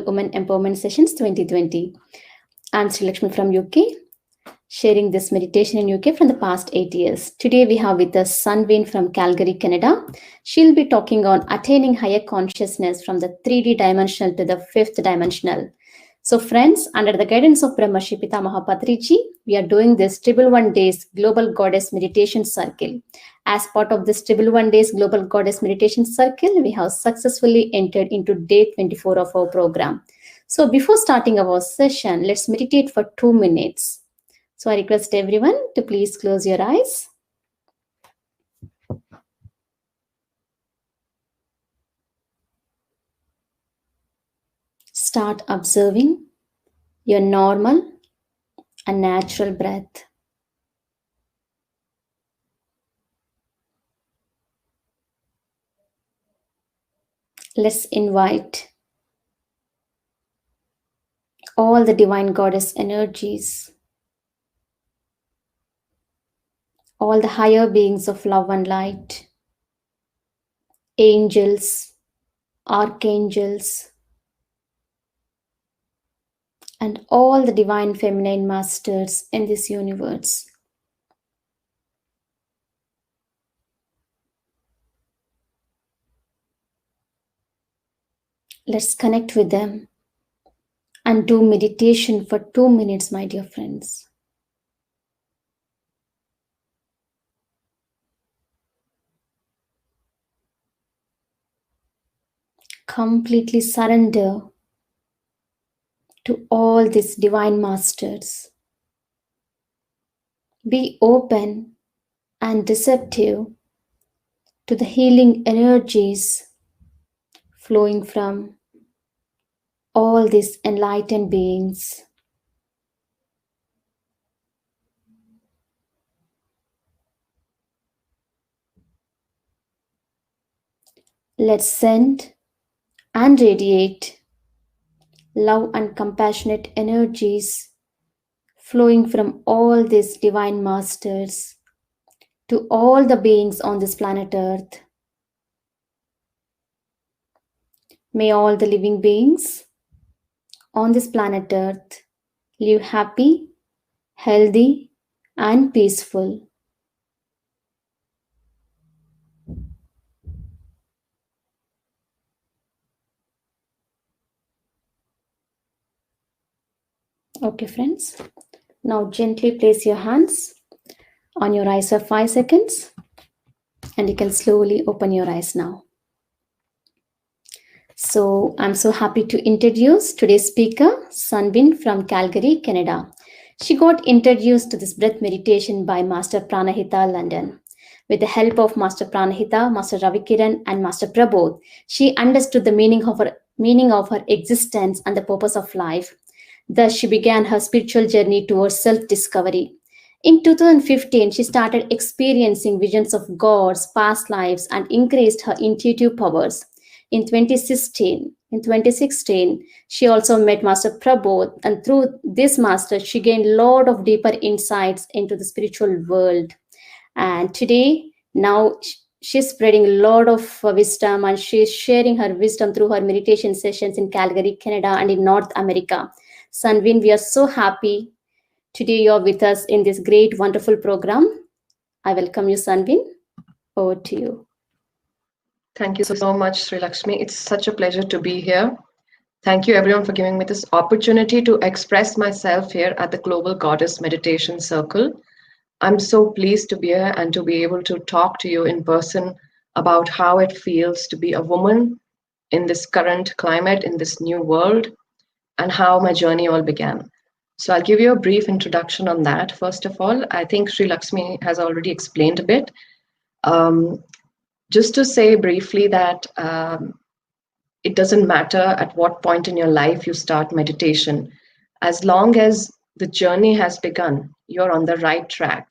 Women Empowerment Sessions 2020. I'm Sri Lakshmi from UK, sharing this meditation in UK from the past 8 years. Today we have with us Sanveen from Calgary, Canada. She'll be talking on attaining higher consciousness from the 3D dimensional to the 5th dimensional. So friends, under the guidance of Brahmarshi Pitamaha Patriji, we are doing this Triple One Days Global Goddess Meditation Circle. As part of this Triple One Days Global Goddess Meditation Circle, we have successfully entered into day 24 of our program. So before starting our session, let's meditate for 2 minutes. So I request everyone to please close your eyes. Start observing your normal and natural breath. Let's invite all the divine goddess energies, all the higher beings of love and light, angels, archangels, and all the divine feminine masters in this universe. Let's connect with them and do meditation for 2 minutes, my dear friends. Completely surrender to all these divine masters. Be open and receptive to the healing energies flowing from all these enlightened beings. Let's send and radiate love and compassionate energies flowing from all these divine masters to all the beings on this planet Earth. May all the living beings on this planet Earth live happy, healthy, and peaceful. Okay, friends. Now gently place your hands on your eyes for 5 seconds, and you can slowly open your eyes now. So I'm so happy to introduce today's speaker, Sanveen from Calgary, Canada. She got introduced to this breath meditation by Master Pranahita, London. With the help of Master Pranahita, Master Ravikiran, and Master Prabodh, she understood the meaning of her existence and the purpose of life. Thus, she began her spiritual journey towards self-discovery. In 2015, she started experiencing visions of gods, past lives, and increased her intuitive powers. In 2016, she also met Master Prabodh, and through this master, she gained a lot of deeper insights into the spiritual world. And today, now she's spreading a lot of wisdom, and she's sharing her wisdom through her meditation sessions in Calgary, Canada, and in North America. Sanveen, we are so happy today you're with us in this great, wonderful program. I welcome you, Sanveen. Over to you. Thank you so much, Sri Lakshmi. It's such a pleasure to be here. Thank you, everyone, for giving me this opportunity to express myself here at the Global Goddess Meditation Circle. I'm so pleased to be here and to be able to talk to you in person about how it feels to be a woman in this current climate, in this new world, and how my journey all began. So I'll give you a brief introduction on that. First of all, I think Sri Lakshmi has already explained a bit. Just to say briefly that it doesn't matter at what point in your life you start meditation. As long as the journey has begun, you're on the right track.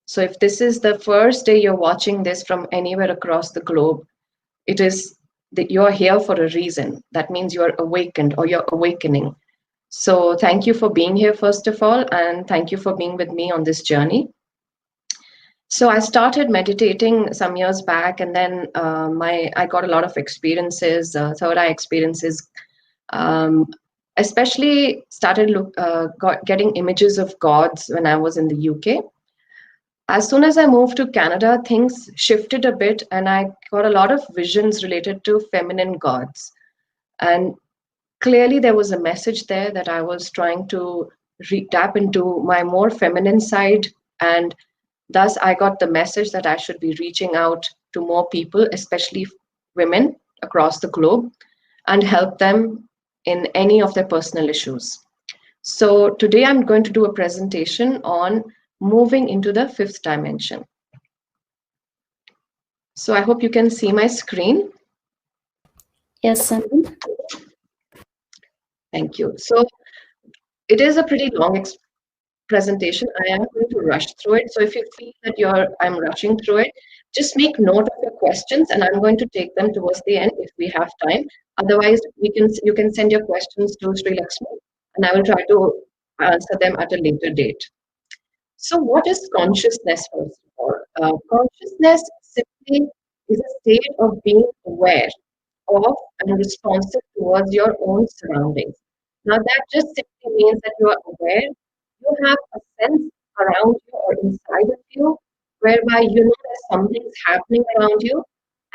So if this is the first day you're watching this from anywhere across the globe, it is that you're here for a reason. That means you're awakened or you're awakening. So thank you for being here, first of all, and thank you for being with me on this journey. So I started meditating some years back, and then I got a lot of experiences, third eye experiences, Um, Especially started getting images of gods when I was in the UK. As soon as I moved to Canada, things shifted a bit, and I got a lot of visions related to feminine gods. And clearly, there was a message there that I was trying to tap into my more feminine side. And thus, I got the message that I should be reaching out to more people, especially women across the globe, and help them in any of their personal issues. So today I'm going to do a presentation on moving into the fifth dimension. So I hope you can see my screen. Yes, Sanveen. Thank you. So it is a pretty long presentation. I am going to rush through it. So if you feel that I'm rushing through it, just make note of your questions, and I'm going to take them towards the end if we have time. Otherwise, you can send your questions to Sri Lakshmi, and I will try to answer them at a later date. So, what is consciousness, first of all? Consciousness simply is a state of being aware of and responsive towards your own surroundings. Now, that just simply means that you are aware, you have a sense around you or inside of you whereby you know that something's happening around you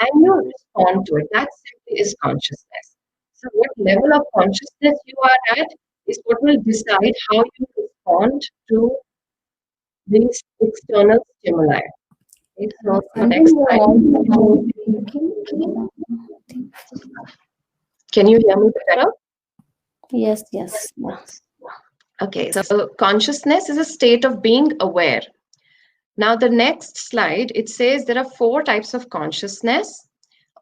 and you respond to it. That simply is consciousness. So, what level of consciousness you are at is what will decide how you respond to these external stimuli. Okay, so the next slide. Can you hear me better? Yes, yes. Okay, so consciousness is a state of being aware. Now, the next slide, it says there are 4 types of consciousness.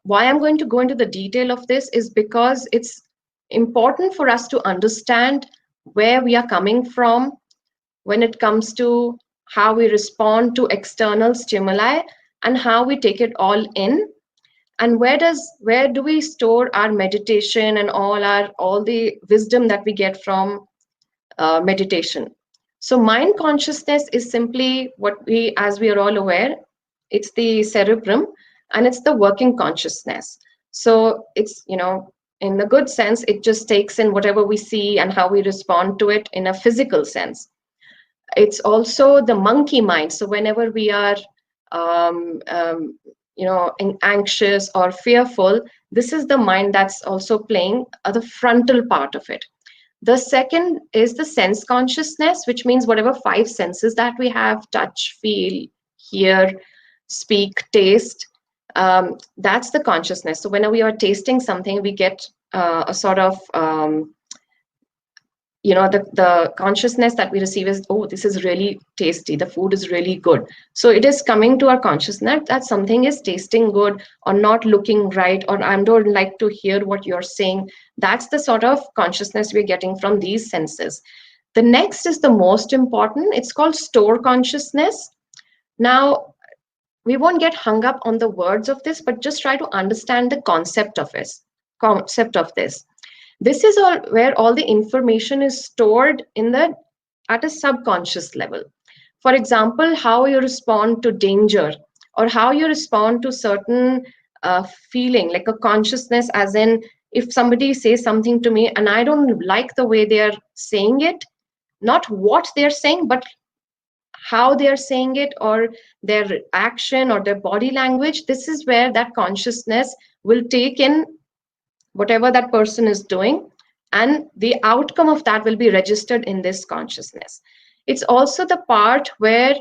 Why I'm going to go into the detail of this is because it's important for us to understand where we are coming from when it comes to how we respond to external stimuli and how we take it all in, and where do we store our meditation and all the wisdom that we get from meditation. So mind consciousness is simply what we, as we are all aware, it's the cerebrum, and it's the working consciousness. So it's, in the good sense, it just takes in whatever we see and how we respond to it in a physical sense. It's also the monkey mind. So whenever we are anxious or fearful, this is the mind that's also playing the frontal part of it. The second is the sense consciousness, which means whatever 5 senses that we have: touch, feel, hear, speak, taste. That's the consciousness. So whenever we are tasting something, we get a sort of the consciousness that we receive is, oh, this is really tasty, the food is really good. So it is coming to our consciousness that something is tasting good or not looking right, or I don't like to hear what you're saying. That's the sort of consciousness we're getting from these senses. The next is the most important. It's called store consciousness. Now, we won't get hung up on the words of this, but just try to understand the concept of this. This is where all the information is stored at a subconscious level. For example, how you respond to danger, or how you respond to certain feeling, like a consciousness, as in if somebody says something to me and I don't like the way they are saying it, not what they're saying, but how they are saying it, or their action or their body language. This is where that consciousness will take in whatever that person is doing, and the outcome of that will be registered in this consciousness. It's also the part where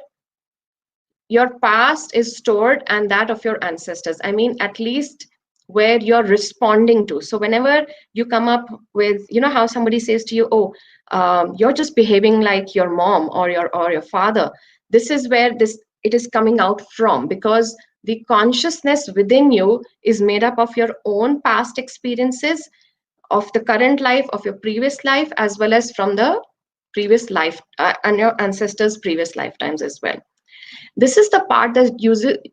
your past is stored and that of your ancestors. I mean, at least where you're responding to. So whenever you come up with, how somebody says to you, oh, you're just behaving like your mom or your father. This is where it is coming out from, because the consciousness within you is made up of your own past experiences, of the current life, of your previous life, as well as from the previous life and your ancestors' previous lifetimes as well. This is the part that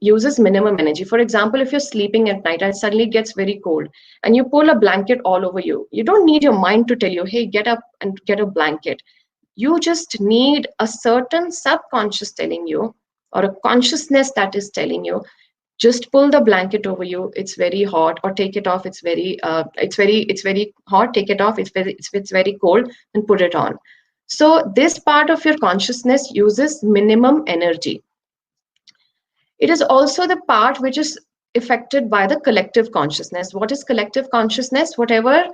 uses minimum energy. For example, if you're sleeping at night and suddenly it gets very cold and you pull a blanket all over you, you don't need your mind to tell you, hey, get up and get a blanket. You just need a certain subconscious telling you, or a consciousness that is telling you, Just pull the blanket over you, it's very hot, or take it off, it's very hot, take it off, it's very cold, and put it on. So this part of your consciousness uses minimum energy. It is also the part which is affected by the collective consciousness. What is collective consciousness? Whatever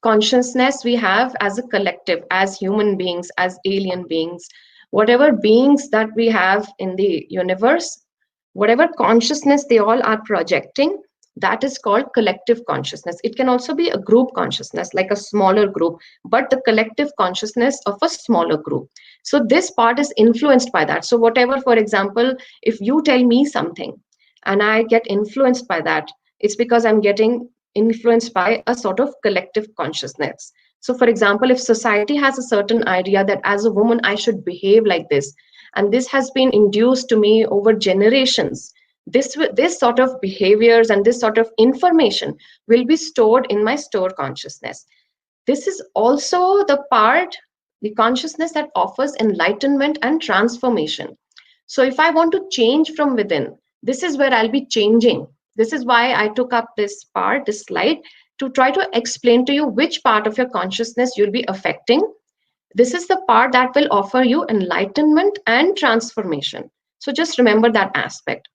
consciousness we have as a collective, as human beings, as alien beings, whatever beings that we have in the universe, whatever consciousness they all are projecting, that is called collective consciousness. It can also be a group consciousness, like a smaller group, but the collective consciousness of a smaller group. So this part is influenced by that. So whatever, for example, if you tell me something and I get influenced by that, it's because I'm getting influenced by a sort of collective consciousness. So for example, if society has a certain idea that as a woman I should behave like this, and this has been induced to me over generations, this sort of behaviors and this sort of information will be stored in my store consciousness. This is also the part, the consciousness that offers enlightenment and transformation. So if I want to change from within, this is where I'll be changing. This is why I took up this part, this slide, to try to explain to you which part of your consciousness you'll be affecting. This is the part that will offer you enlightenment and transformation. So just remember that aspect.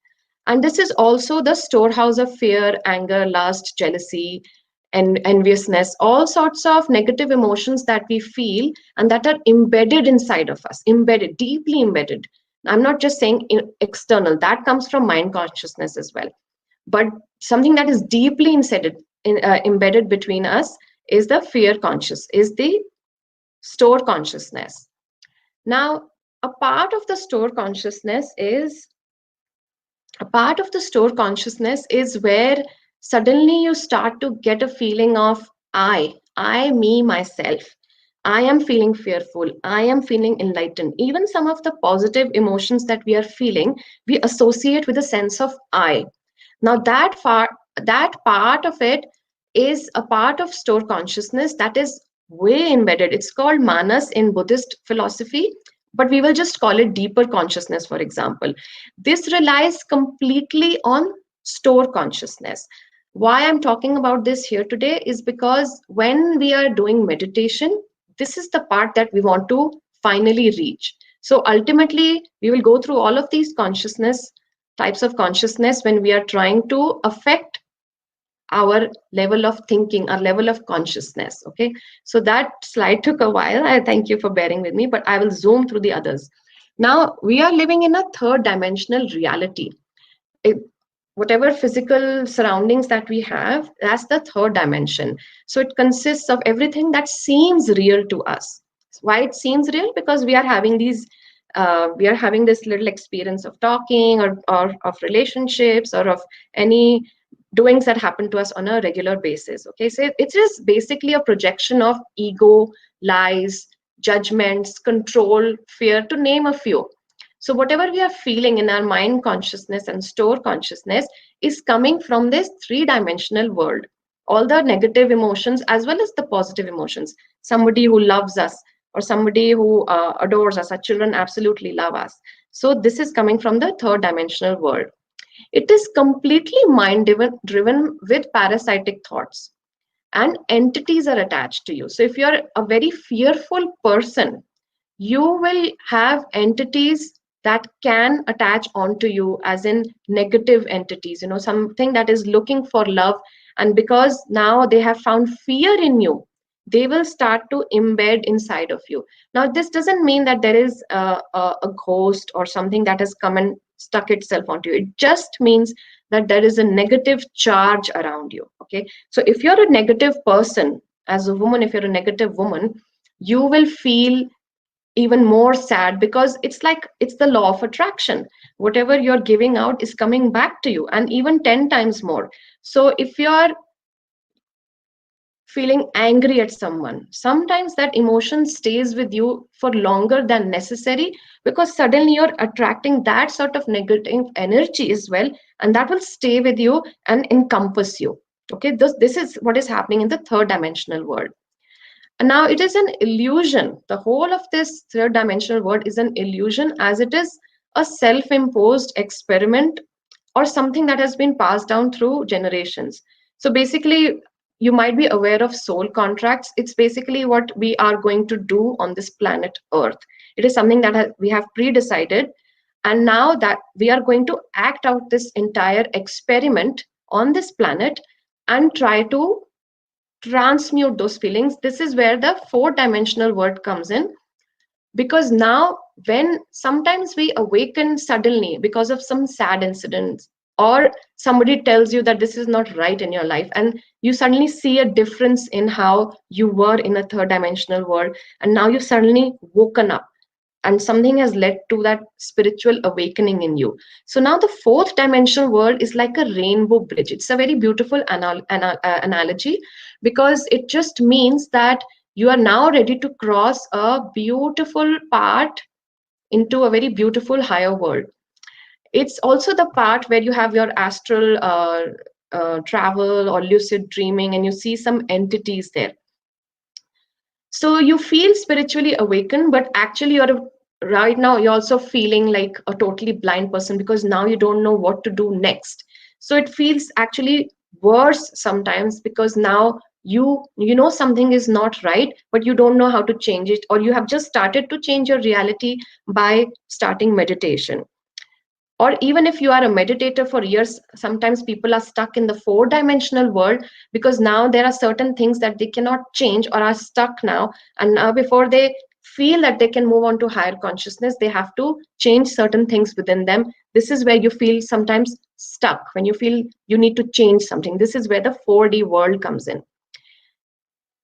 And this is also the storehouse of fear, anger, lust, jealousy, and enviousness, all sorts of negative emotions that we feel and that are embedded inside of us, embedded, deeply embedded. I'm not just saying external, that comes from mind consciousness as well. But something that is deeply embedded between us is the fear conscious, is the store consciousness. Now, a part of the store consciousness is a part of the store consciousness is where suddenly you start to get a feeling of me, myself. I am feeling fearful. I am feeling enlightened. Even some of the positive emotions that we are feeling, we associate with a sense of I. Now that part of it is a part of store consciousness that is way embedded. It's called manas in Buddhist philosophy, but we will just call it deeper consciousness, for example. This relies completely on store consciousness. Why I'm talking about this here today is because when we are doing meditation, this is the part that we want to finally reach. So ultimately, we will go through all of these consciousness types of consciousness when we are trying to affect our level of thinking, our level of consciousness. Okay, so that slide took a while. I thank you for bearing with me, but I will zoom through the others. Now we are living in a third dimensional reality. It, whatever physical surroundings that we have, that's the third dimension. So it consists of everything that seems real to us. Why it seems real? Because we are having this little experience of talking, or of relationships, or of any doings that happen to us on a regular basis. Okay, so it is basically a projection of ego, lies, judgments, control, fear, to name a few. So whatever we are feeling in our mind consciousness and store consciousness is coming from this three-dimensional world. All the negative emotions as well as the positive emotions. Somebody who loves us or somebody who adores us, our children absolutely love us. So this is coming from the third dimensional world. It is completely mind driven with parasitic thoughts, and entities are attached to you. So if you're a very fearful person, you will have entities that can attach onto you, as in negative entities, something that is looking for love, and because now they have found fear in you, they will start to embed inside of you. Now this doesn't mean that there is a ghost or something that has come and stuck itself onto you. It just means that there is a negative charge around you. Okay, so if you're a negative person, as a woman, if you're a negative woman, you will feel even more sad, because it's the law of attraction. Whatever you're giving out is coming back to you, and even 10 times more. So if you're feeling angry at someone, sometimes that emotion stays with you for longer than necessary, because suddenly you're attracting that sort of negative energy as well, and that will stay with you and encompass you. Okay, this is what is happening in the third dimensional world. And now it is an illusion. The whole of this third dimensional world is an illusion, as it is a self-imposed experiment or something that has been passed down through generations. So basically, you might be aware of soul contracts. It's basically what we are going to do on this planet Earth. It is something that we have pre-decided, and now that we are going to act out this entire experiment on this planet and try to transmute those feelings. This is where the four-dimensional word comes in, because now when sometimes we awaken suddenly because of some sad incidents, or somebody tells you that this is not right in your life, and you suddenly see a difference in how you were in a third dimensional world, and now you've suddenly woken up and something has led to that spiritual awakening in you. So now the fourth dimensional world is like a rainbow bridge. It's a very beautiful analogy, because it just means that you are now ready to cross a beautiful part into a very beautiful higher world. It's also the part where you have your astral travel or lucid dreaming, and you see some entities there. So you feel spiritually awakened, but actually right now you're also feeling like a totally blind person, because now you don't know what to do next. So it feels actually worse sometimes, because now you know something is not right, but you don't know how to change it, or you have just started to change your reality by starting meditation. Or even if you are a meditator for years, sometimes people are stuck in the four dimensional world, because now there are certain things that they cannot change or are stuck now, and now before they feel that they can move on to higher consciousness, they have to change certain things within them. This is where you feel sometimes stuck, when you feel you need to change something. This is where the 4D world comes in.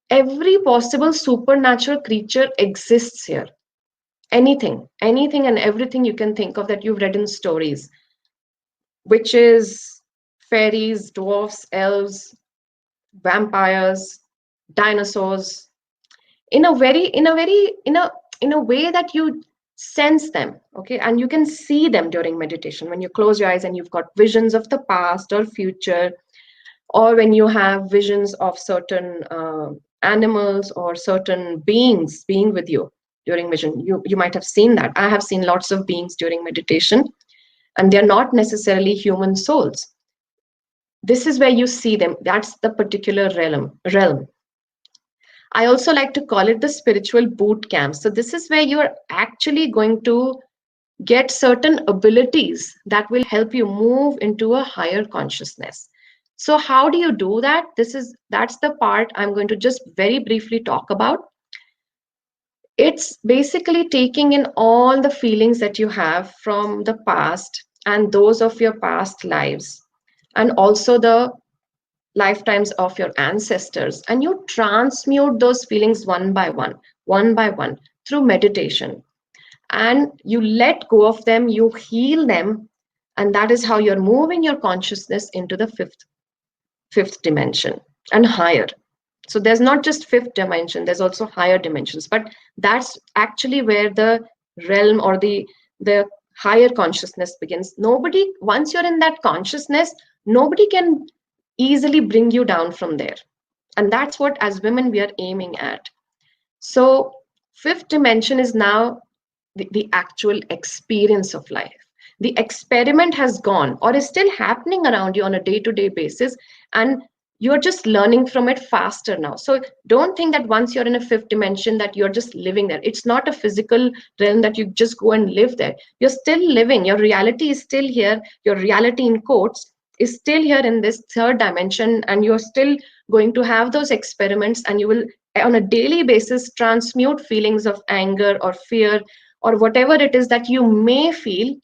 Every possible supernatural creature exists here. Anything and everything you can think of that you've read in stories: witches, fairies, dwarfs, elves, vampires, dinosaurs, in a way that you sense them, okay, and you can see them during meditation. When you close your eyes and you've got visions of the past or future, or when you have visions of certain animals or certain beings being with you during vision, you might have seen that. I have seen lots of beings during meditation, and they're not necessarily human souls. This is where you see them. That's the particular realm. I also like to call it the spiritual boot camp. So this is where you're actually going to get certain abilities that will help you move into a higher consciousness. So how do you do that? That's the part I'm going to just very briefly talk about. It's basically taking in all the feelings that you have from the past and those of your past lives, and also the lifetimes of your ancestors, and you transmute those feelings one by one, through meditation. And you let go of them, you heal them, and that is how you're moving your consciousness into the fifth dimension and higher. So there's not just fifth dimension, there's also higher dimensions, but that's actually where the realm or the higher consciousness begins. Nobody, once you're in that consciousness, nobody can easily bring you down from there. And that's what as women we are aiming at. So fifth dimension is now the actual experience of life. The experiment has gone or is still happening around you on a day-to-day basis, and you're just learning from it faster now. So don't think that once you're in a fifth dimension that you're just living there. It's not a physical realm that you just go and live there. You're still living. Your reality is still here. Your reality in quotes is still here in this third dimension, and you're still going to have those experiments, and you will on a daily basis transmute feelings of anger or fear or whatever it is that you may feel,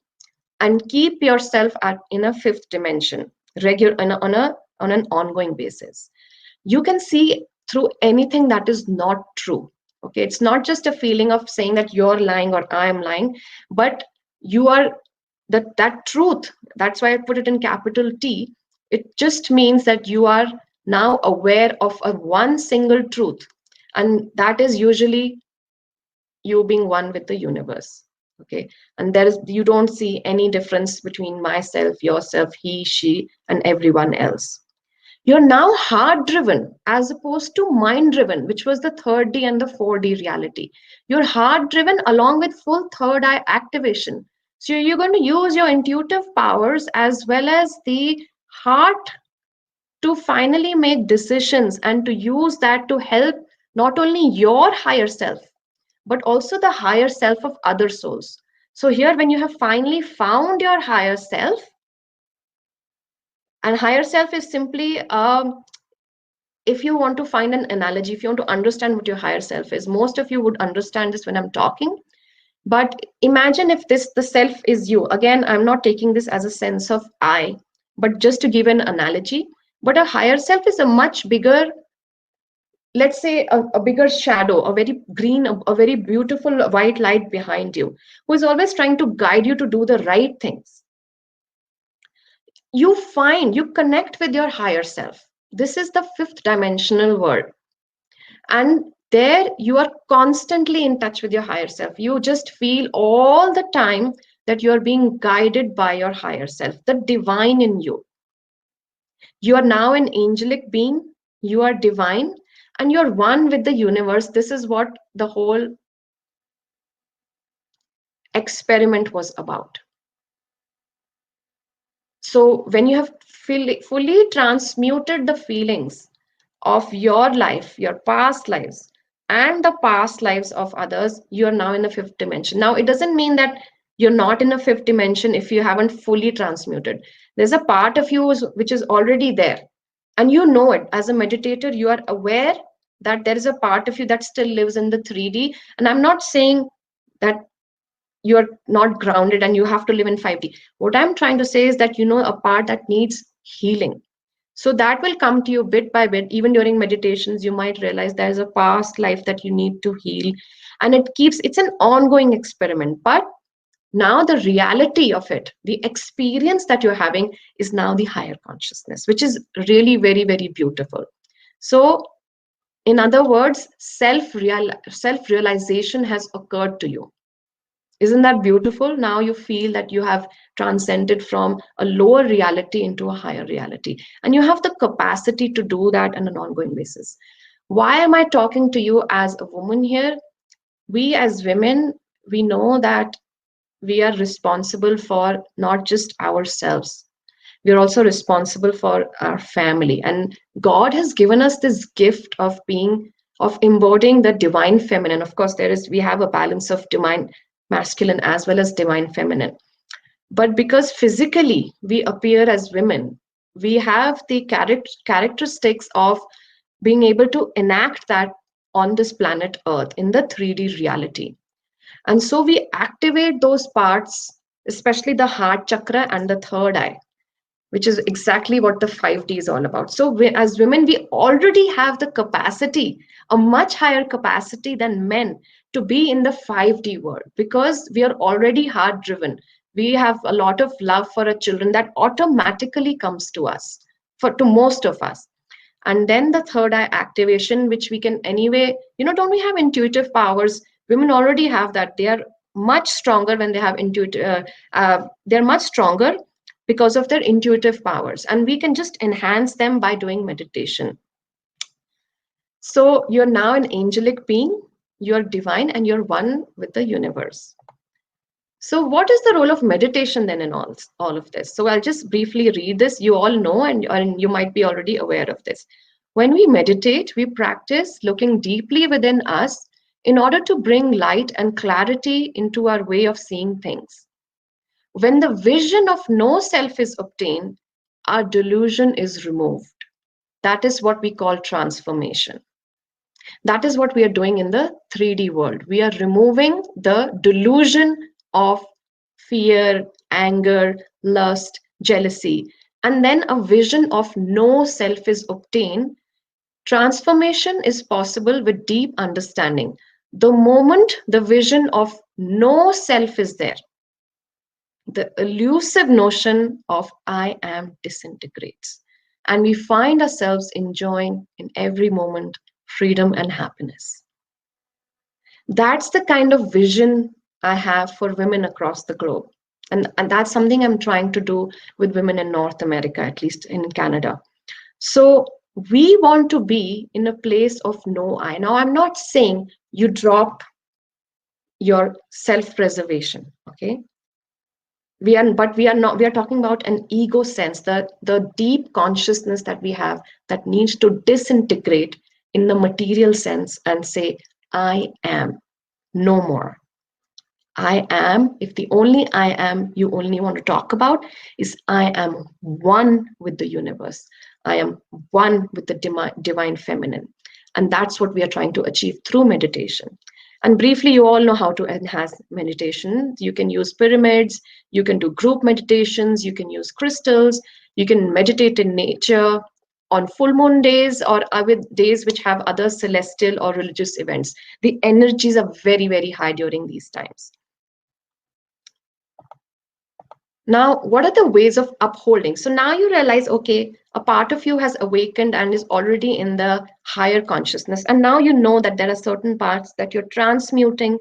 and keep yourself in a fifth dimension on an ongoing basis. You can see through anything that is not true. Okay, it's not just a feeling of saying that you're lying or I am lying, but you are that truth. That's why I put it in capital T. It just means that you are now aware of a one single truth, and that is usually you being one with the universe. Okay, and there is, you don't see any difference between myself, yourself, he, she, and everyone else. You're now heart driven as opposed to mind driven, which was the 3D and the 4D reality. You're heart driven along with full third eye activation. So you're going to use your intuitive powers as well as the heart to finally make decisions and to use that to help not only your higher self, but also the higher self of other souls. So here, when you have finally found your higher self, and higher self is simply, if you want to find an analogy, if you want to understand what your higher self is, most of you would understand this when I'm talking. But imagine if this the self is you. Again, I'm not taking this as a sense of I, but just to give an analogy. But a higher self is a much bigger, let's say a bigger shadow, a very green, a very beautiful white light behind you, who is always trying to guide you to do the right things. You connect with your higher self. This is the fifth dimensional world. And there you are constantly in touch with your higher self. You just feel all the time that you are being guided by your higher self, the divine in you. You are now an angelic being, you are divine, and you're one with the universe. This is what the whole experiment was about. So when you have fully transmuted the feelings of your life, your past lives, and the past lives of others, you are now in a fifth dimension. Now, it doesn't mean that you're not in a fifth dimension if you haven't fully transmuted. There's a part of you which is already there, and you know it. As a meditator, you are aware that there is a part of you that still lives in the 3D. And I'm not saying that you're not grounded and you have to live in 5D. What I'm trying to say is that you know a part that needs healing. So that will come to you bit by bit. Even during meditations, you might realize there's a past life that you need to heal. And it's an ongoing experiment. But now the reality of it, the experience that you're having is now the higher consciousness, which is really very, very beautiful. So in other words, self-realization has occurred to you. Isn't that beautiful? Now you feel that you have transcended from a lower reality into a higher reality. And you have the capacity to do that on an ongoing basis. Why am I talking to you as a woman here? We as women, we know that we are responsible for not just ourselves. We are also responsible for our family. And God has given us this gift of embodying the divine feminine. Of course, we have a balance of divine masculine as well as divine feminine. But because physically we appear as women, we have the characteristics of being able to enact that on this planet Earth in the 3D reality. And so we activate those parts, especially the heart chakra and the third eye, which is exactly what the 5D is all about. So as women, we already have the capacity, a much higher capacity than men, to be in the 5D world because we are already heart driven. We have a lot of love for our children that automatically comes to us, to most of us. And then the third eye activation, which we can anyway, don't we have intuitive powers? Women already have that. They are much stronger when they have they're much stronger because of their intuitive powers, and we can just enhance them by doing meditation. So you're now an angelic being, you're divine, and you're one with the universe. So what is the role of meditation then in all of this? So I'll just briefly read this. You all know, and you might be already aware of this. When we meditate, we practice looking deeply within us in order to bring light and clarity into our way of seeing things. When the vision of no self is obtained, our delusion is removed. That is what we call transformation. That is what we are doing in the 3D world. We are removing the delusion of fear, anger, lust, jealousy, and then a vision of no self is obtained. Transformation is possible with deep understanding. The moment the vision of no self is there, the elusive notion of I am disintegrates. And we find ourselves enjoying in every moment freedom and happiness. That's the kind of vision I have for women across the globe. And that's something I'm trying to do with women in North America, at least in Canada. So we want to be in a place of no I. Now, I'm not saying you drop your self-preservation, okay? we are not, we are talking about an ego sense, the deep consciousness that we have that needs to disintegrate in the material sense and say, I am no more. I am, if the only I am you only want to talk about is I am one with the universe, I am one with the divine feminine. And that's what we are trying to achieve through meditation. And briefly, you all know how to enhance meditation. You can use pyramids, you can do group meditations, you can use crystals, you can meditate in nature on full moon days or with days which have other celestial or religious events. The energies are very, very high during these times. Now, what are the ways of upholding? So now you realize, okay, a part of you has awakened and is already in the higher consciousness. And now you know that there are certain parts that you're transmuting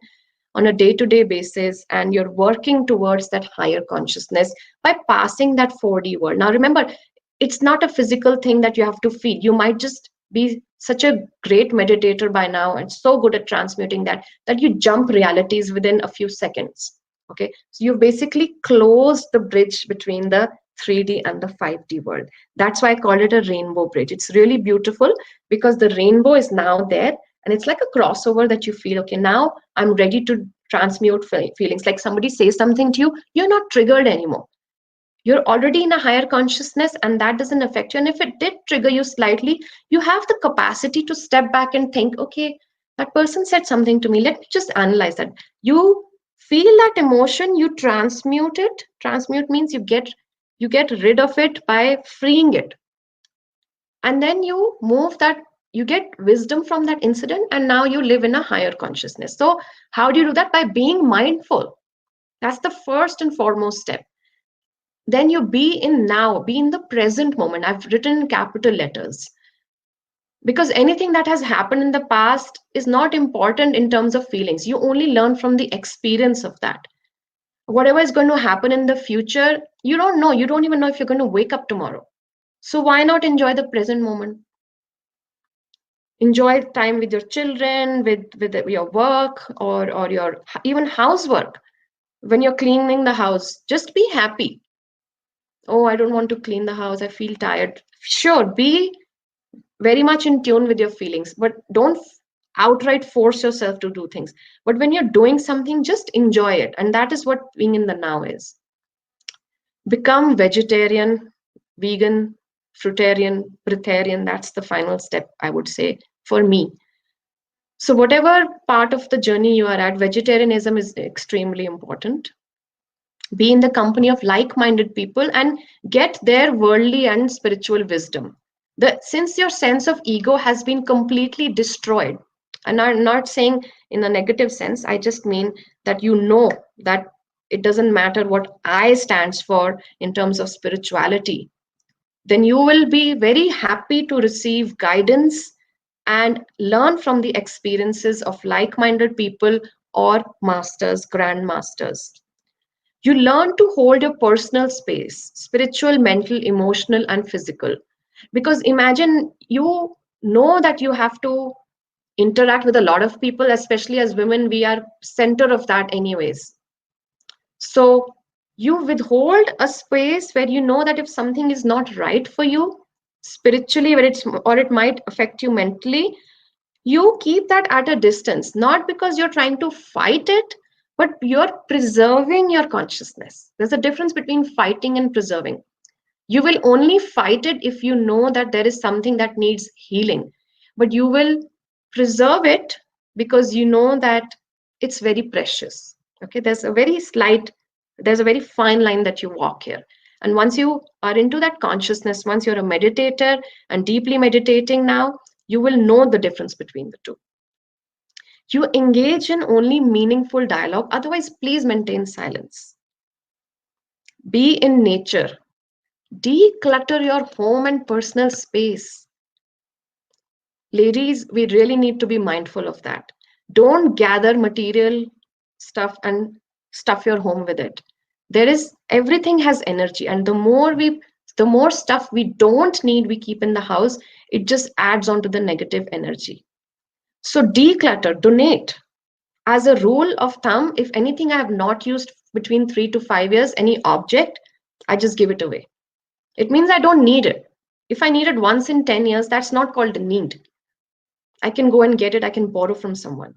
on a day-to-day basis, and you're working towards that higher consciousness by passing that 4D world. Now, remember, it's not a physical thing that you have to feed. You might just be such a great meditator by now and so good at transmuting that you jump realities within a few seconds. Okay, so you've basically closed the bridge between the 3D and the 5D world. That's why I call it a rainbow bridge. It's really beautiful because the rainbow is now there, and it's like a crossover that you feel, okay, now I'm ready to transmute feelings. Like somebody says something to you, you're not triggered anymore. You're already in a higher consciousness, and that doesn't affect you. And if it did trigger you slightly, you have the capacity to step back and think, okay, that person said something to me, let me just analyze that. You feel that emotion, you transmute it. Transmute means you get rid of it by freeing it, and then you move that, you get wisdom from that incident, and now you live in a higher consciousness. So how do you do that? By being mindful. That's the first and foremost step. Then you be in now, be in the present moment. I've written in capital letters, because anything that has happened in the past is not important in terms of feelings. You only learn from the experience of that. Whatever is going to happen in the future, you don't know. You don't even know if you're going to wake up tomorrow. So why not enjoy the present moment? Enjoy time with your children, with your work, or your even housework. When you're cleaning the house, just be happy. Oh, I don't want to clean the house, I feel tired. Sure, be very much in tune with your feelings, but don't outright force yourself to do things. But when you're doing something, just enjoy it. And that is what being in the now is. Become vegetarian, vegan, fruitarian, breatharian. That's the final step, I would say, for me. So whatever part of the journey you are at, vegetarianism is extremely important. Be in the company of like-minded people and get their worldly and spiritual wisdom. Since your sense of ego has been completely destroyed, and I'm not saying in a negative sense, I just mean that you know that it doesn't matter what I stands for in terms of spirituality, then you will be very happy to receive guidance and learn from the experiences of like-minded people or masters, grandmasters. You learn to hold your personal space, spiritual, mental, emotional, and physical. Because imagine, you know that you have to interact with a lot of people, especially as women, we are center of that anyways. So you withhold a space where you know that if something is not right for you spiritually, where it's, or it might affect you mentally, you keep that at a distance, not because you're trying to fight it, but you're preserving your consciousness. There's a difference between fighting and preserving. You will only fight it if you know that there is something that needs healing, but you will preserve it because you know that it's very precious. Okay, there's a very fine line that you walk here. And once you are into that consciousness, once you're a meditator and deeply meditating now, you will know the difference between the two. You engage in only meaningful dialogue, otherwise, please maintain silence. Be in nature. Declutter your home and personal space. Ladies, we really need to be mindful of that. Don't gather material stuff and stuff your home with it. Everything has energy, and the more stuff we don't need we keep in the house, it just adds on to the negative energy. So declutter, donate. As a rule of thumb, if anything I have not used between 3 to 5 years, any object, I just give it away. It means I don't need it. If I need it once in 10 years, that's not called a need. I can go and get it, I can borrow from someone.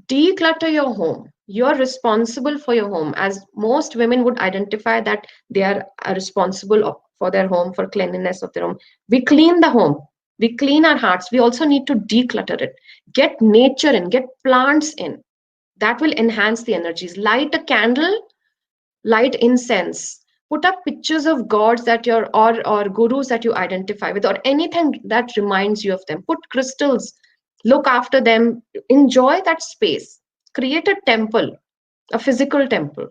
Declutter your home. You're responsible for your home, as most women would identify that they are responsible for their home, for cleanliness of their home. We clean the home, we clean our hearts. We also need to declutter it. Get nature in, get plants in. That will enhance the energies. Light a candle, light incense, put up pictures of gods that you're or gurus that you identify with, or anything that reminds you of them. Put crystals, look after them, enjoy that space. Create a temple, a physical temple.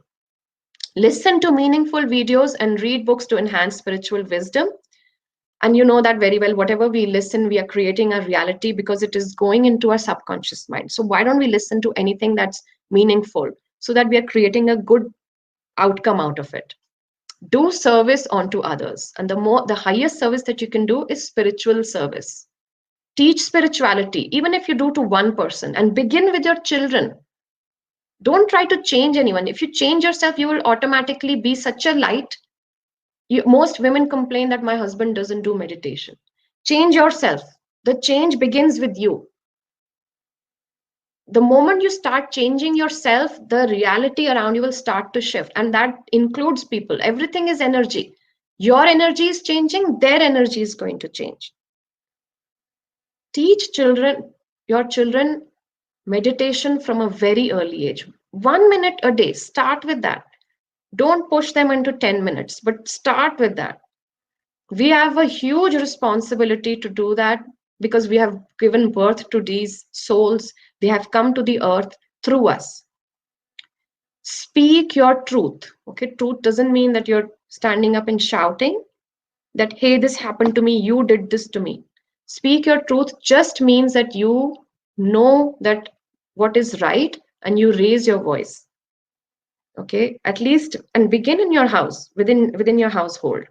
Listen to meaningful videos and read books to enhance spiritual wisdom. And you know that very well. Whatever we listen, we are creating a reality because it is going into our subconscious mind. So why don't we listen to anything that's meaningful, so that we are creating a good outcome out of it? Do service onto others, and the highest service that you can do is spiritual service. Teach spirituality, even if you do to one person, and begin with your children. Don't try to change anyone. If you change yourself, you will automatically be such a light. Most women complain that my husband doesn't do meditation. Change yourself. The change begins with you. The moment you start changing yourself, the reality around you will start to shift, and that includes people. Everything is energy. Your energy is changing, their energy is going to change. Teach your children meditation from a very early age. 1 minute a day, start with that. Don't push them into 10 minutes, but start with that. We have a huge responsibility to do that, because we have given birth to these souls. They have come to the earth through us. Speak your truth. Okay, truth doesn't mean that you're standing up and shouting that, hey, this happened to me, you did this to me. Speak your truth just means that you know that what is right, and you raise your voice. Okay, at least, and begin in your house, within your household.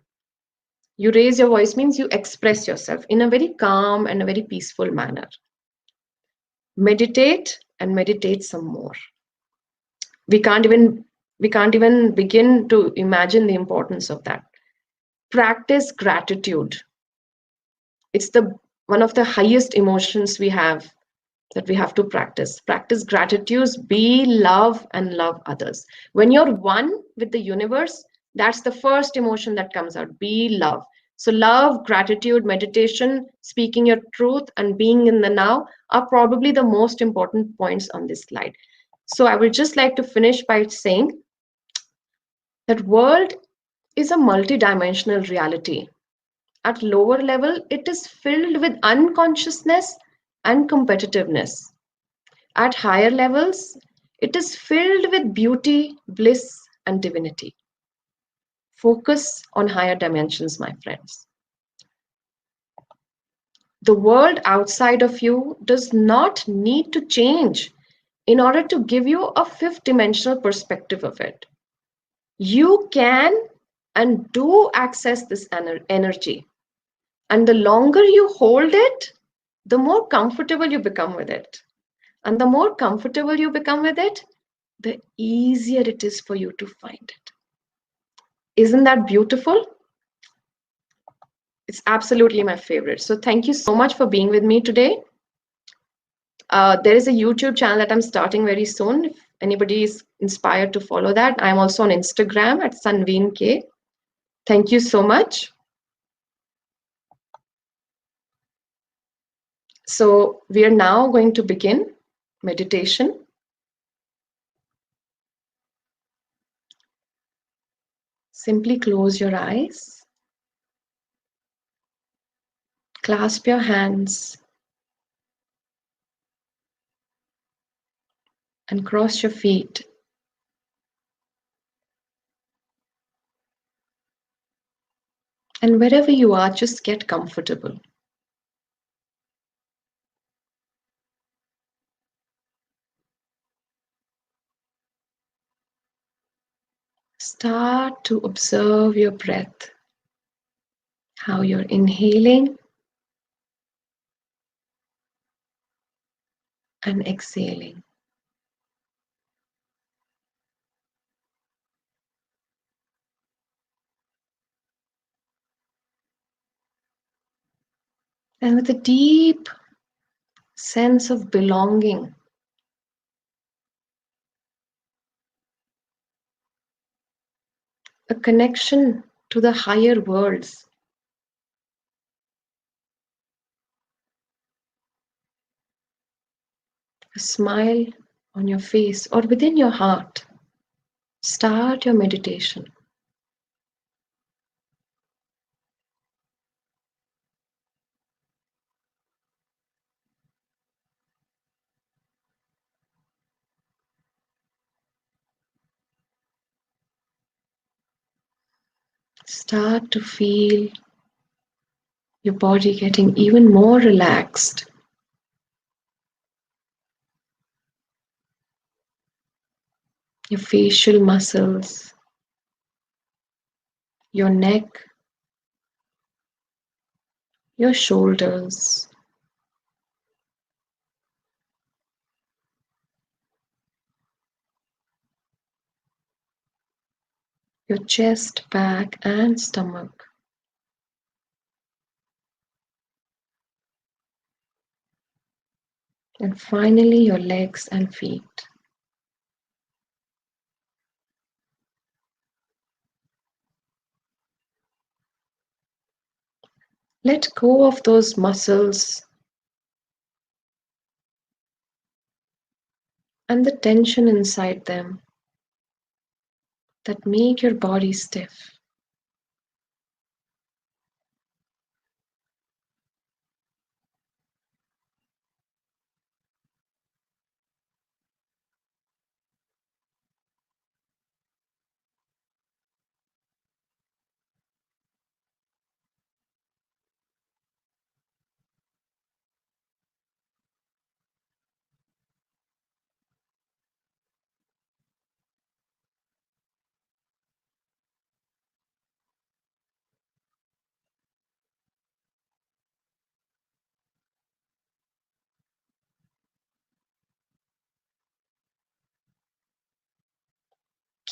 You raise your voice means you express yourself in a very calm and a very peaceful manner. Meditate, and meditate some more. We can't even begin to imagine the importance of that. Practice gratitude. It's the one of the highest emotions we have, that we have to practice. Practice gratitude, be love, and love others. When you're one with the universe, that's the first emotion that comes out. Be love. So love, gratitude, meditation, speaking your truth, and being in the now are probably the most important points on this slide. So I would just like to finish by saying that world is a multidimensional reality. At lower level, it is filled with unconsciousness and competitiveness. At higher levels, it is filled with beauty, bliss, and divinity. Focus on higher dimensions, my friends. The world outside of you does not need to change in order to give you a fifth dimensional perspective of it. You can and do access this energy. And the longer you hold it, the more comfortable you become with it. And the more comfortable you become with it, the easier it is for you to find it. Isn't that beautiful? It's absolutely my favorite. So thank you so much for being with me today. There is a YouTube channel that I'm starting very soon. If anybody is inspired to follow that, I'm also on Instagram at Sanveen K. Thank you so much. So we are now going to begin meditation. Simply close your eyes, clasp your hands, and cross your feet. And wherever you are, just get comfortable. Start to observe your breath, how you're inhaling and exhaling. And with a deep sense of belonging, a connection to the higher worlds, a smile on your face or within your heart, start your meditation. Start to feel your body getting even more relaxed. Your facial muscles, your neck, your shoulders, your chest, back, and stomach. And finally, your legs and feet. Let go of those muscles and the tension inside them that make your body stiff.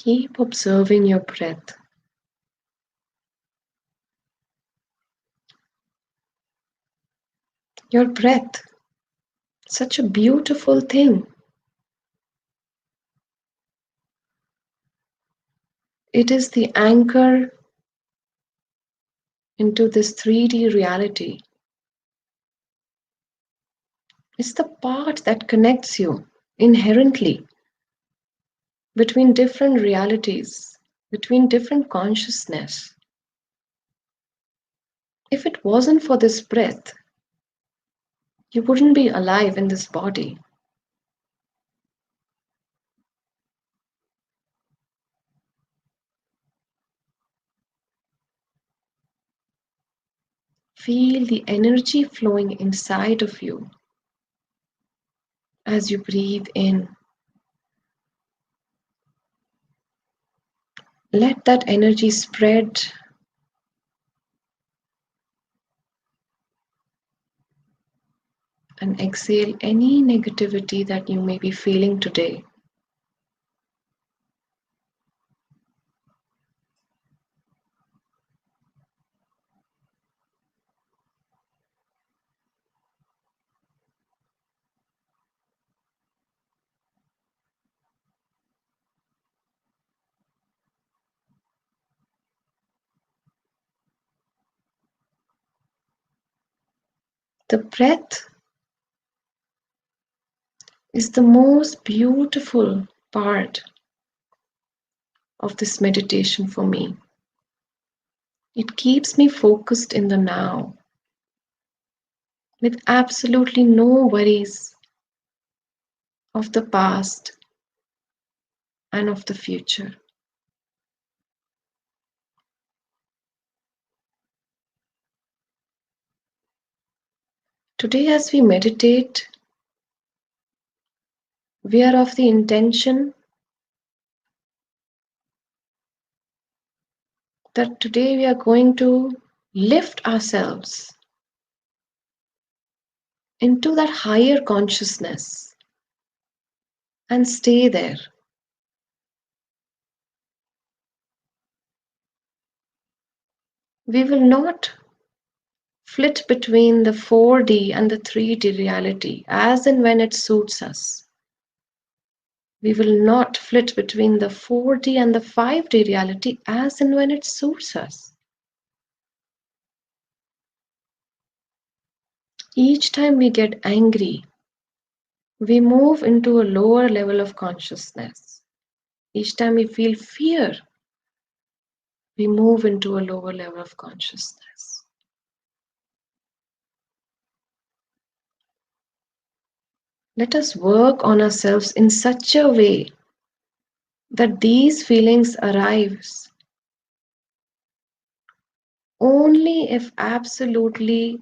Keep observing your breath. Your breath, such a beautiful thing. It is the anchor into this 3D reality. It's the part that connects you inherently between different realities, between different consciousness. If it wasn't for this breath, you wouldn't be alive in this body. Feel the energy flowing inside of you as you breathe in. Let that energy spread and exhale any negativity that you may be feeling today. The breath is the most beautiful part of this meditation for me. It keeps me focused in the now with absolutely no worries of the past and of the future. Today, as we meditate, we are of the intention that today we are going to lift ourselves into that higher consciousness and stay there. We will not flit between the 4D and the 3D reality as and when it suits us. We will not flit between the 4D and the 5D reality as and when it suits us. Each time we get angry, we move into a lower level of consciousness. Each time we feel fear, we move into a lower level of consciousness. Let us work on ourselves in such a way that these feelings arise only if absolutely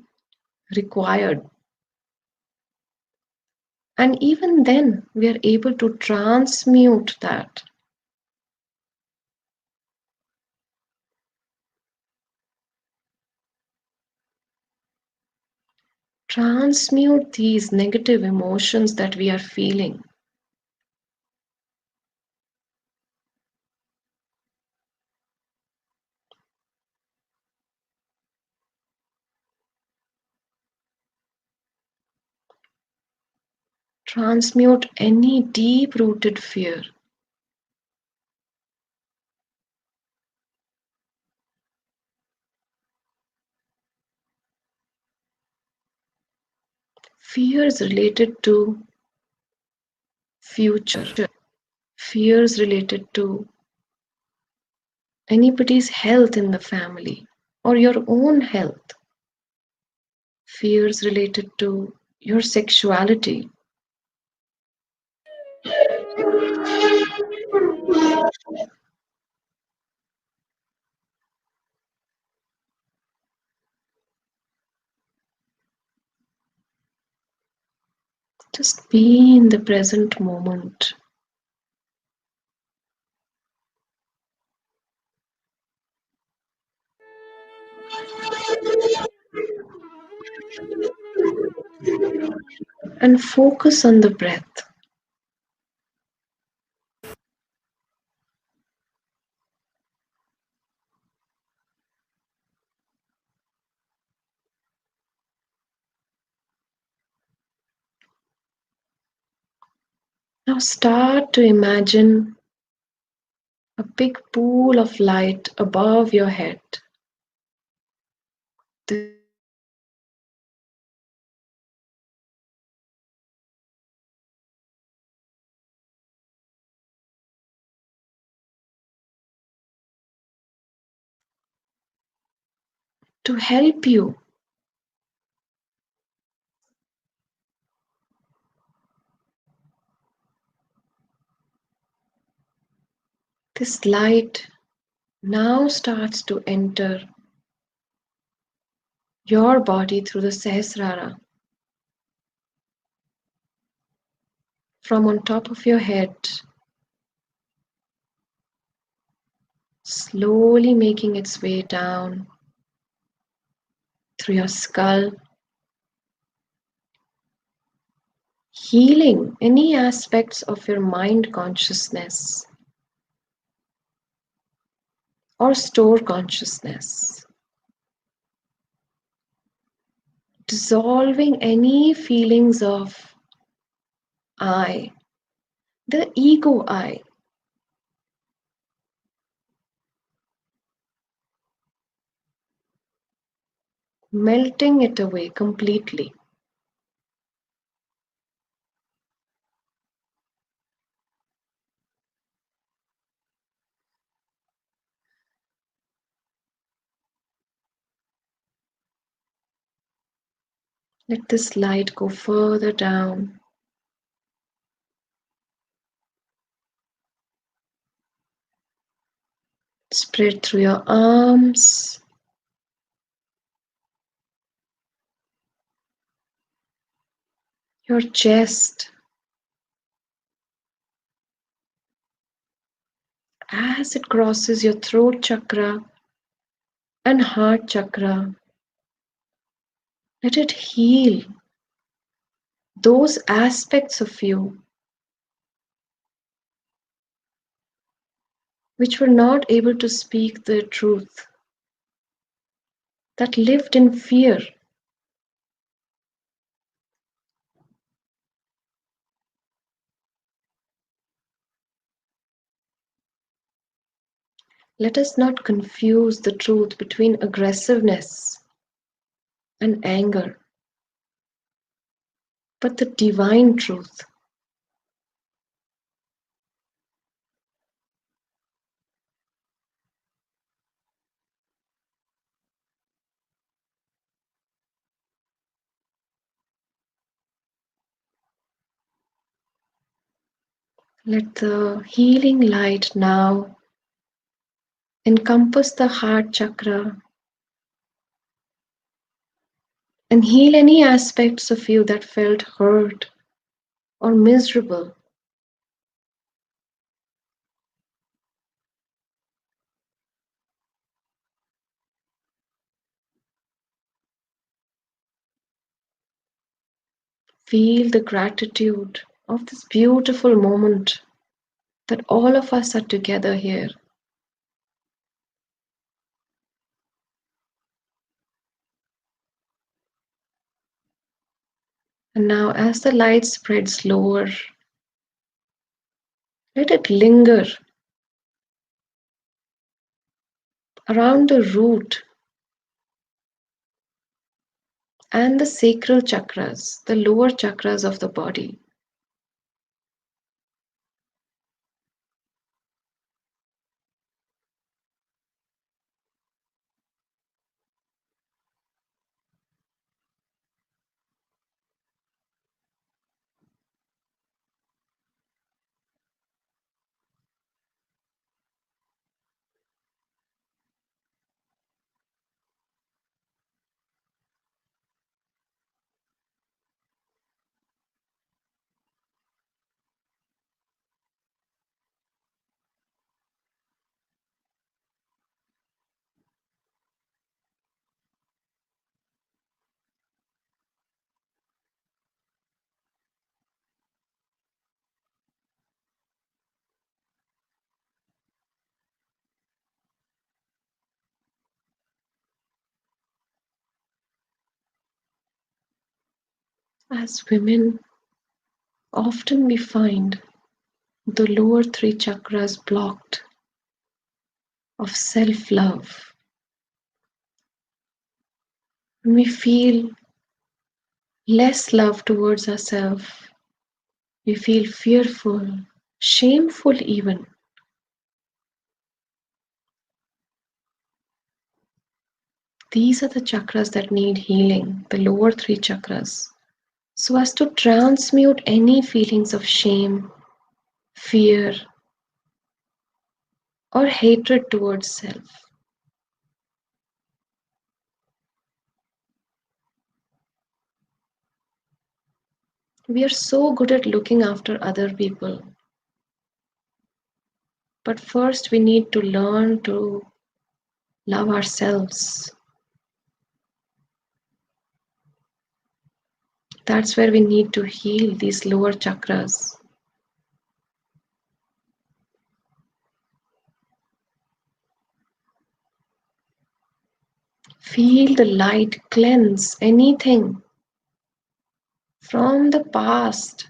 required. And even then, we are able to transmute that. Transmute these negative emotions that we are feeling. Transmute any deep rooted fear. Fears related to future, fears related to anybody's health in the family or your own health, fears related to your sexuality. Just be in the present moment. And focus on the breath. Now start to imagine a big pool of light above your head. This pool of light to help you this light now starts to enter your body through the Sahasrara. From on top of your head, slowly making its way down through your skull, healing any aspects of your mind consciousness or store consciousness, dissolving any feelings of I, the ego I, melting it away completely. Let this light go further down, spread through your arms, your chest, as it crosses your throat chakra and heart chakra. Let it heal those aspects of you which were not able to speak the truth, that lived in fear, Let us not confuse the truth between aggressiveness and anger, but the divine truth. Let the healing light now encompass the heart chakra and heal any aspects of you that felt hurt or miserable. Feel the gratitude of this beautiful moment that all of us are together here. And now, as the light spreads lower, let it linger around the root and the sacral chakras, the lower chakras of the body. As women, often we find the lower three chakras blocked of self love. We feel less love towards ourselves. We feel fearful, shameful, even. These are the chakras that need healing, the lower three chakras, so as to transmute any feelings of shame, fear, or hatred towards self. We are so good at looking after other people, but first we need to learn to love ourselves. That's where we need to heal these lower chakras. Feel the light cleanse anything from the past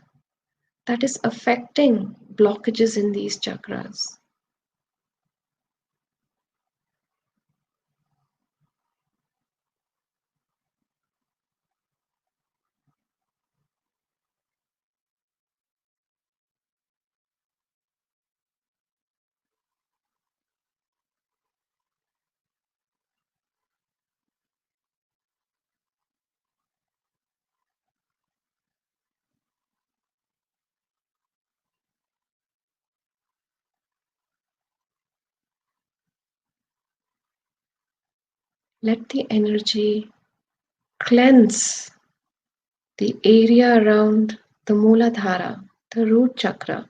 that is affecting blockages in these chakras. Let the energy cleanse the area around the Muladhara, the root chakra.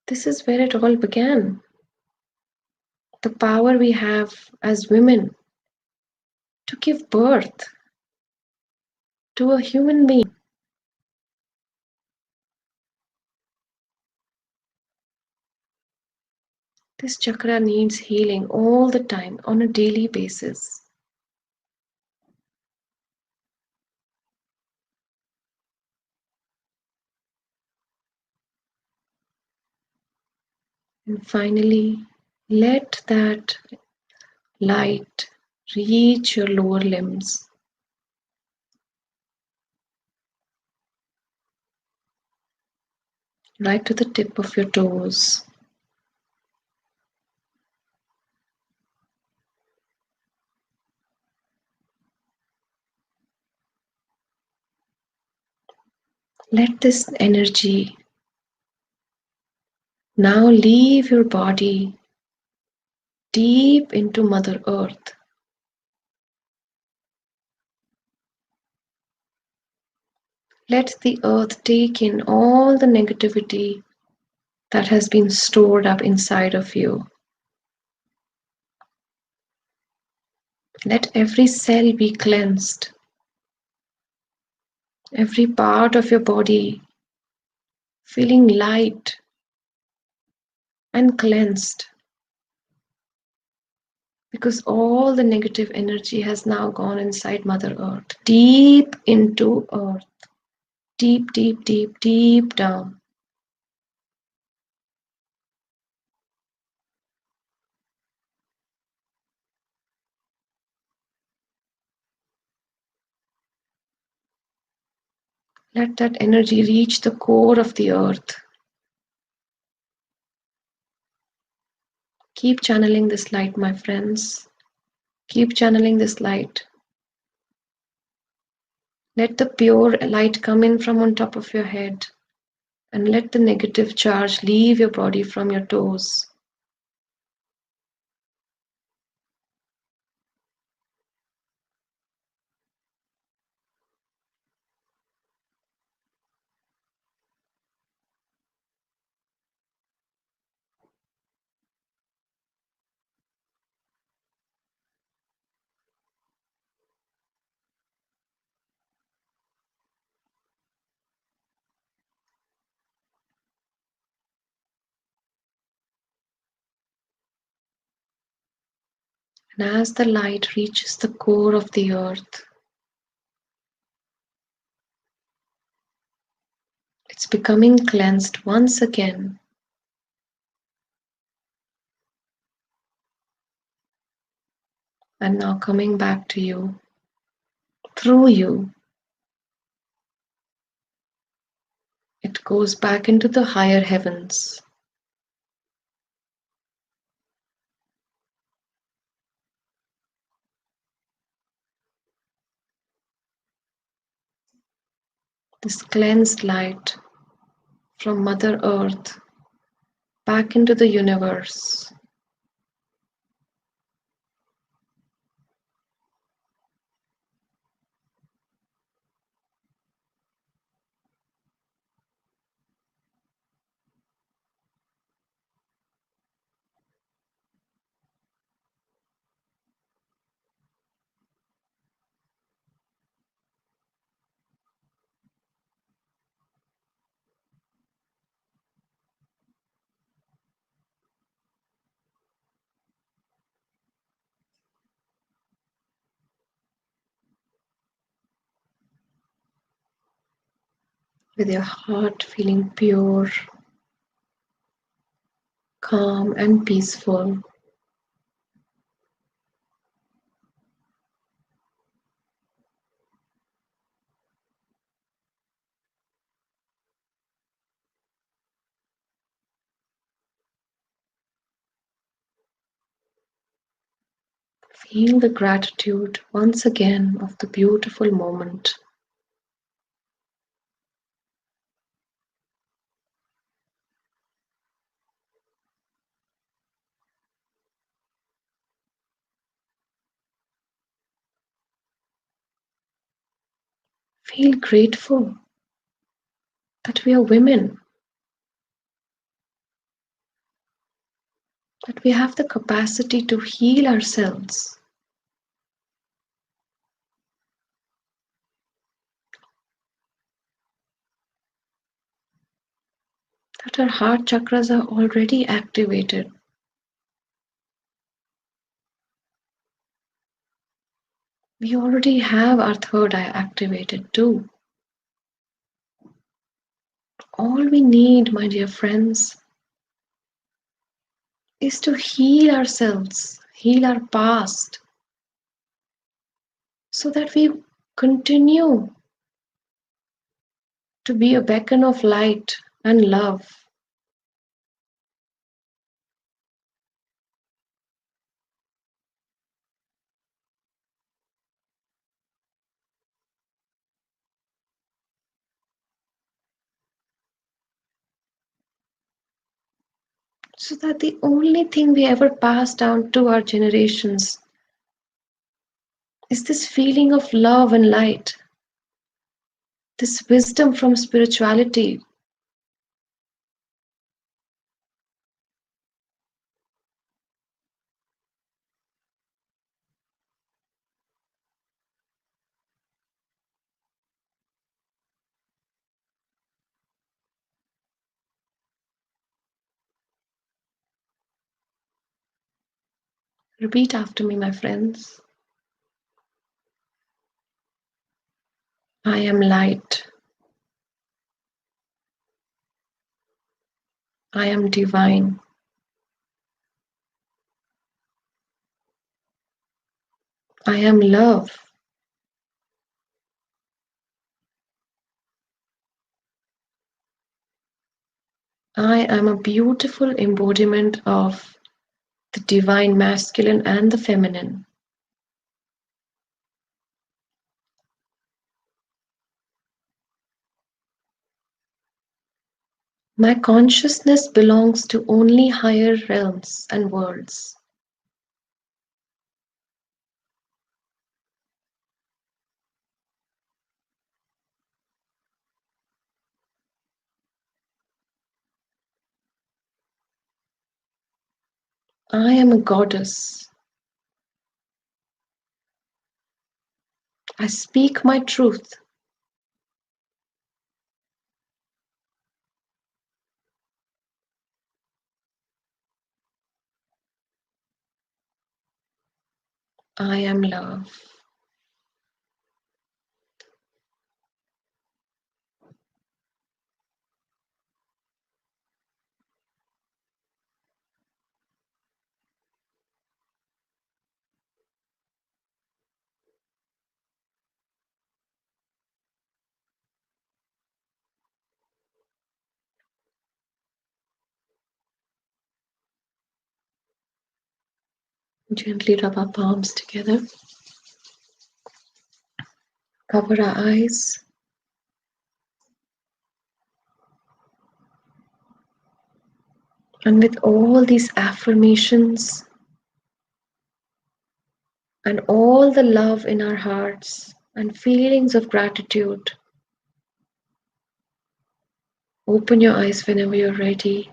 This is where it all began. The power we have as women to give birth to a human being. This chakra needs healing all the time on a daily basis. And finally, let that light reach your lower limbs, right to the tip of your toes. Let this energy now leave your body deep into Mother Earth. Let the earth take in all the negativity that has been stored up inside of you. Let every cell be cleansed, every part of your body feeling light and cleansed, because all the negative energy has now gone inside Mother Earth, deep into Earth, deep, deep, deep, deep down. Let that energy reach the core of the earth. Keep channeling this light, my friends. Keep channeling this light. Let the pure light come in from on top of your head, and let the negative charge leave your body from your toes. And as the light reaches the core of the earth, it's becoming cleansed once again. And now coming back to you, through you, it goes back into the higher heavens. This cleansed light from Mother Earth back into the universe. With your heart feeling pure, calm, and peaceful. Feel the gratitude once again of the beautiful moment. Feel grateful that we are women, that we have the capacity to heal ourselves, that our heart chakras are already activated. We already have our third eye activated too. All we need, my dear friends, is to heal ourselves, heal our past, so that we continue to be a beacon of light and love. So that the only thing we ever pass down to our generations is this feeling of love and light, this wisdom from spirituality. Repeat after me, my friends. I am light. I am divine. I am love. I am a beautiful embodiment of the divine masculine and the feminine. My consciousness belongs to only higher realms and worlds. I am a goddess. I speak my truth. I am love. Gently rub our palms together. Cover our eyes. And with all these affirmations and all the love in our hearts and feelings of gratitude, open your eyes whenever you're ready.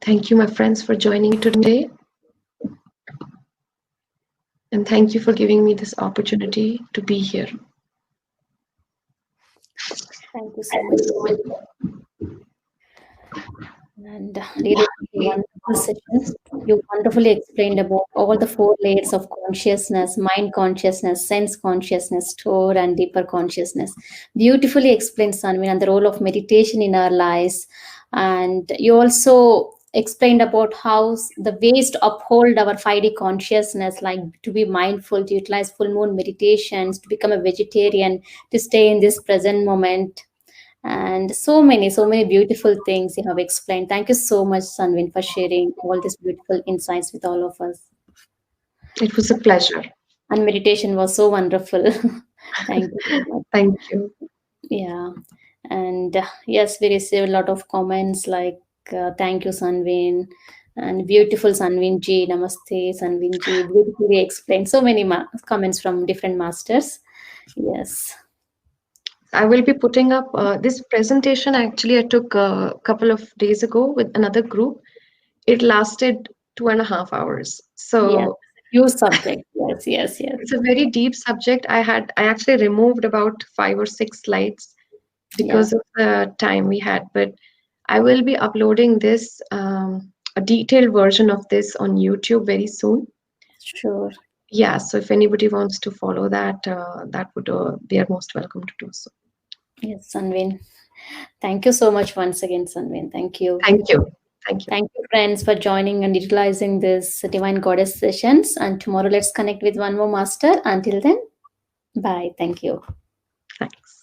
Thank you, my friends, for joining me today. And thank you for giving me this opportunity to be here. Thank you so much. And really wonderful session. You wonderfully explained about all the four layers of consciousness: mind consciousness, sense consciousness, store, and deeper consciousness. Beautifully explained, Sanveen, and the role of meditation in our lives. And you also explained about how the ways to uphold our 5D consciousness, like to be mindful, to utilize full moon meditations, to become a vegetarian, to stay in this present moment, and so many beautiful things you have explained. Thank you so much, Sanvin, for sharing all these beautiful insights with all of us. It was a pleasure. And meditation was so wonderful. Thank you so much. Thank you. Yeah. And yes, we received a lot of comments like thank you, Sanvin, and beautiful Sanvin ji, namaste Sanvin ji, beautifully explained. So many comments from different masters. Yes. I will be putting up this presentation. Actually, I took a couple of days ago with another group. It lasted 2.5 hours. Yes. So Huge subject. Yes, yes, yes. it's a very deep subject. I actually removed about 5 or 6 slides Yeah, because of the time we had, but I will be uploading this a detailed version of this on YouTube very soon. sure. Yeah, so if anybody wants to follow that, that would they are most welcome to do so. Yes, Sanvin. Thank you so much once again, Sanveen. Thank you. Thank you. Thank you. Thank you, friends, for joining and utilizing this Divine Goddess sessions. And tomorrow, let's connect with one more master. Until then, bye. Thank you. Thanks.